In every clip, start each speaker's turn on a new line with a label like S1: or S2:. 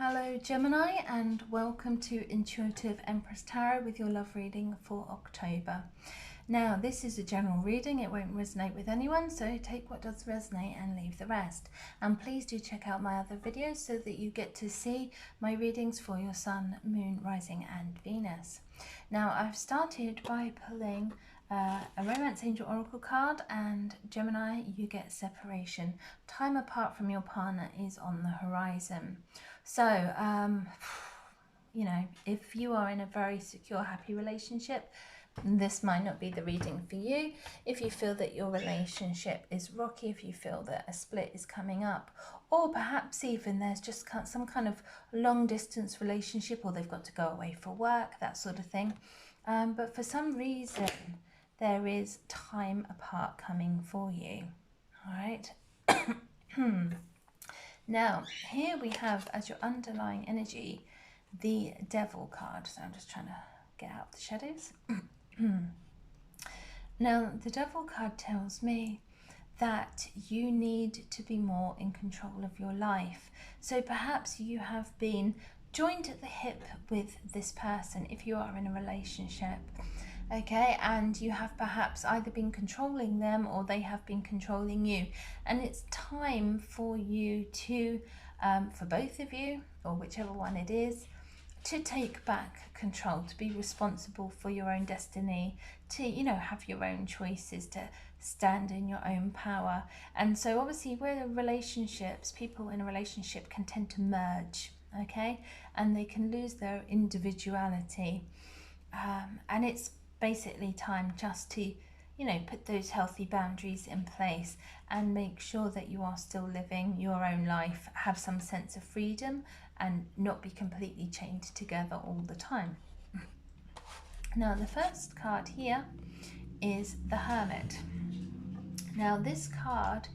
S1: Hello Gemini, and welcome to Intuitive Empress Tarot with your love reading for October. Now this is a general reading, it won't resonate with anyone, so take what does resonate and leave the rest. And please do check out my other videos so that you get to see my readings for your Sun, Moon, Rising and Venus. Now I've started by pulling a Romance Angel Oracle card, and Gemini, you get separation. Time apart from your partner is on the horizon. So, you know, if you are in a very secure, happy relationship, this might not be the reading for you. If you feel that your relationship is rocky, if you feel that a split is coming up, or perhaps even there's just some kind of long distance relationship, or they've got to go away for work, that sort of thing. But for some reason, there is time apart coming for you. All right. Now, here we have as your underlying energy the Devil card. So I'm just trying to get out the shadows. Now, the Devil card tells me that you need to be more in control of your life. So perhaps you have been joined at the hip with this person if you are in a relationship. Okay, and you have perhaps either been controlling them or they have been controlling you, and it's time for you to for both of you, or whichever one it is, to take back control, to be responsible for your own destiny, to, you know, have your own choices, to stand in your own power. And so obviously where relationships, people in a relationship can tend to merge, okay, and they can lose their individuality, and it's basically time just to, you know, put those healthy boundaries in place and make sure that you are still living your own life, have some sense of freedom and not be completely chained together all the time. Now the first card here is the Hermit. Now this card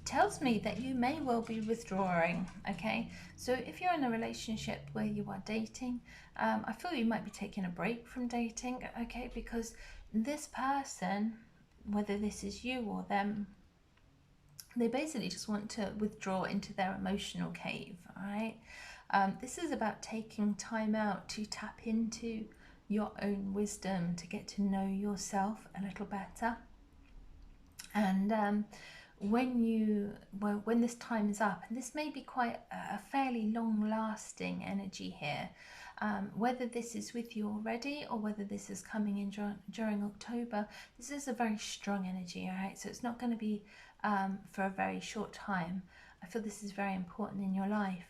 S1: tells me that you may well be withdrawing, okay? So if you're in a relationship where you are dating, I feel you might be taking a break from dating, okay? Because this person, whether this is you or them, they basically just want to withdraw into their emotional cave, all right? This is about taking time out to tap into your own wisdom, to get to know yourself a little better. And when this time is up, and this may be quite a fairly long-lasting energy here, whether this is with you already or whether this is coming in during October, this is a very strong energy, all right? So it's not going to be for a very short time. I feel this is very important in your life.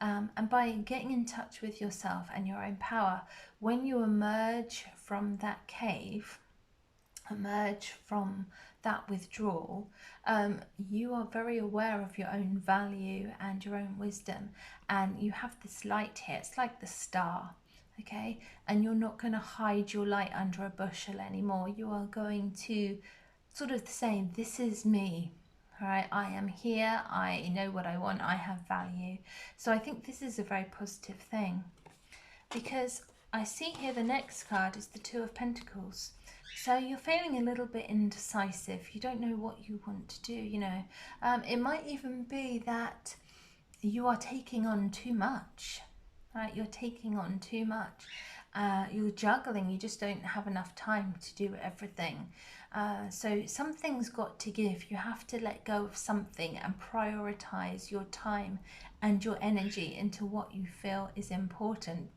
S1: And by getting in touch with yourself and your own power, when you emerge from that cave, emerge from that withdrawal, you are very aware of your own value and your own wisdom, and you have this light here. It's like the star, okay? And you're not going to hide your light under a bushel anymore. You are going to sort of say, this is me, all right? I am here, I know what I want, I have value. So I think this is a very positive thing, because I see here the next card is the Two of Pentacles. So you're feeling a little bit indecisive. You don't know what you want to do, you know. It might even be that you are taking on too much, right? You're taking on too much. You're juggling. You just don't have enough time to do everything. So something's got to give. You have to let go of something and prioritize your time and your energy into what you feel is important.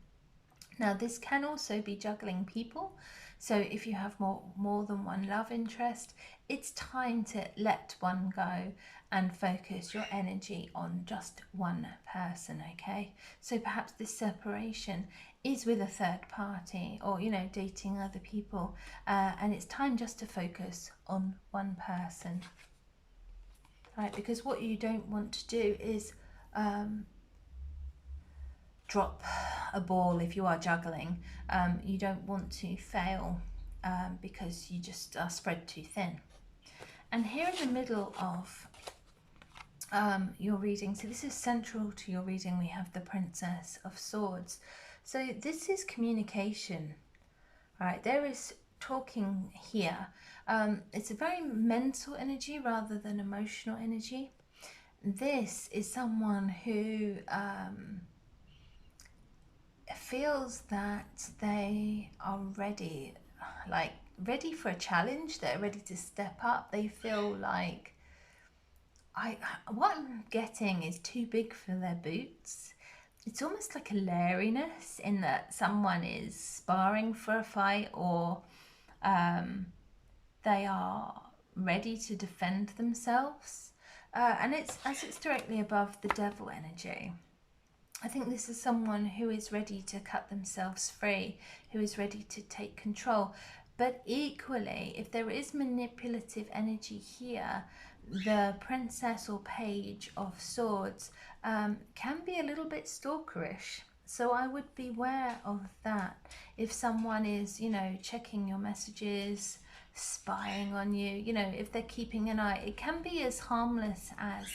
S1: Now this can also be juggling people. So if you have more than one love interest, it's time to let one go and focus your energy on just one person, okay? So perhaps this separation is with a third party, or, you know, dating other people, and it's time just to focus on one person, right? Because what you don't want to do is drop a ball if you are juggling. You don't want to fail because you just are spread too thin. And here in the middle of your reading, so this is central to your reading, we have the Princess of Swords. So this is communication, right? There is talking here. It's a very mental energy rather than emotional energy. this is someone who feels that they are ready, like ready for a challenge. They're ready to step up. They feel like, what I'm getting is too big for their boots. It's almost like a lariness in that someone is sparring for a fight, or they are ready to defend themselves. And it's directly above the devil energy. I think this is someone who is ready to cut themselves free, who is ready to take control. But equally, if there is manipulative energy here, the Princess or Page of Swords can be a little bit stalkerish. So I would beware of that. If someone is, you know, checking your messages, spying on you, you know, if they're keeping an eye, it can be as harmless as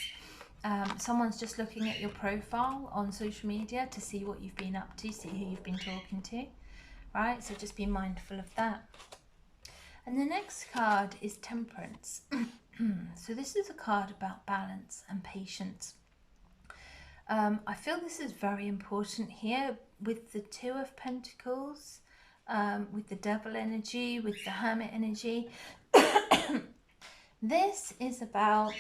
S1: someone's just looking at your profile on social media to see what you've been up to, see who you've been talking to, right? So just be mindful of that. And the next card is Temperance. So this is a card about balance and patience. I feel this is very important here with the Two of Pentacles, with the Devil energy, with the Hermit energy. This is about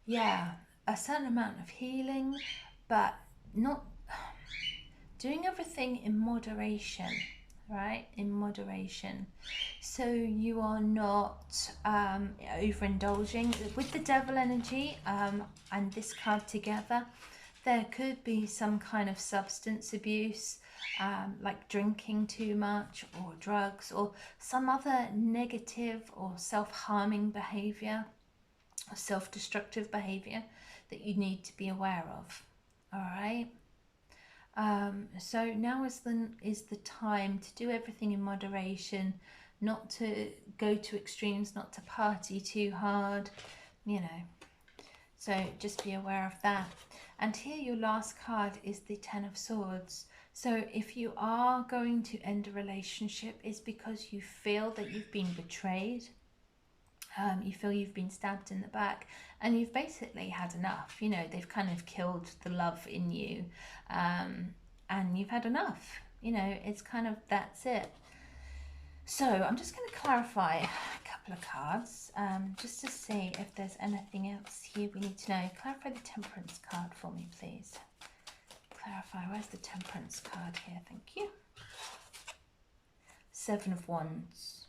S1: a certain amount of healing, but not doing everything in moderation, right? In moderation. So you are not overindulging. With the Devil energy and this card together, there could be some kind of substance abuse, like drinking too much, or drugs, or some other negative or self-harming behavior, or self-destructive behavior that you need to be aware of. All right. So now is the time to do everything in moderation, not to go to extremes, not to party too hard, you know. So just be aware of that. And here your last card is the Ten of Swords. So if you are going to end a relationship, it's because you feel that you've been betrayed. You feel you've been stabbed in the back, and you've basically had enough. You know, they've kind of killed the love in you, and you've had enough. You know, it's kind of, that's it. So I'm just going to clarify a couple of cards, just to see if there's anything else here we need to know. Clarify the Temperance card for me, please. Clarify, where's the Temperance card here? Thank you. Seven of Wands.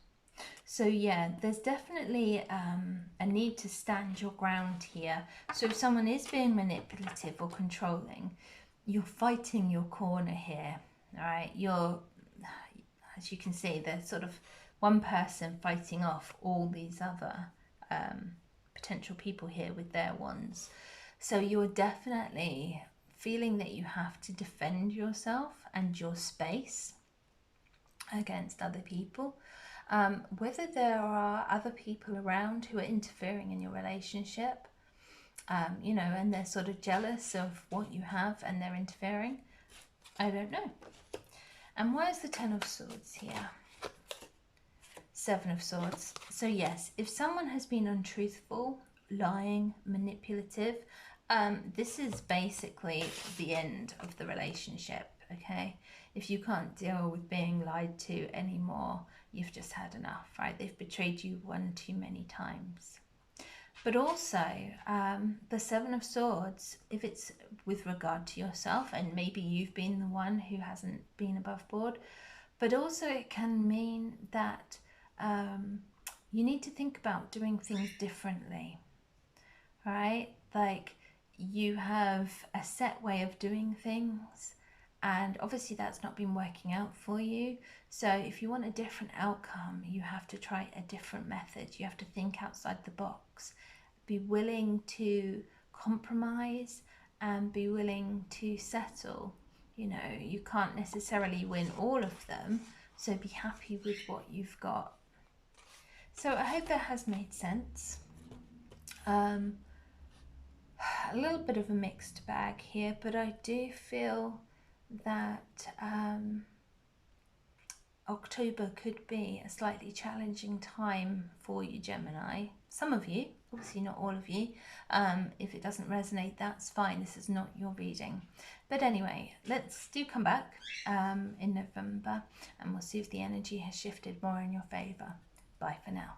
S1: So yeah, there's definitely a need to stand your ground here. So if someone is being manipulative or controlling, you're fighting your corner here, all right? You're, as you can see, there's sort of one person fighting off all these other potential people here with their wands. So you're definitely feeling that you have to defend yourself and your space against other people. Whether there are other people around who are interfering in your relationship, you know, and they're sort of jealous of what you have and they're interfering, I don't know. And why is the Ten of Swords here? Seven of Swords. So yes, if someone has been untruthful, lying, manipulative, this is basically the end of the relationship, okay? If you can't deal with being lied to anymore, you've just had enough, right? They've betrayed you one too many times. But also, the Seven of Swords, if it's with regard to yourself, and maybe you've been the one who hasn't been above board, but also it can mean that you need to think about doing things differently, right? Like, you have a set way of doing things, and obviously that's not been working out for you. So if you want a different outcome, you have to try a different method. You have to think outside the box, be willing to compromise, and be willing to settle. You know, you can't necessarily win all of them, so be happy with what you've got. So I hope that has made sense. A little bit of a mixed bag here, but I do feel that October could be a slightly challenging time for you, Gemini. Some of you, obviously not all of you. If it doesn't resonate, that's fine. This is not your reading. But anyway, let's come back in November, and we'll see if the energy has shifted more in your favour. Bye for now.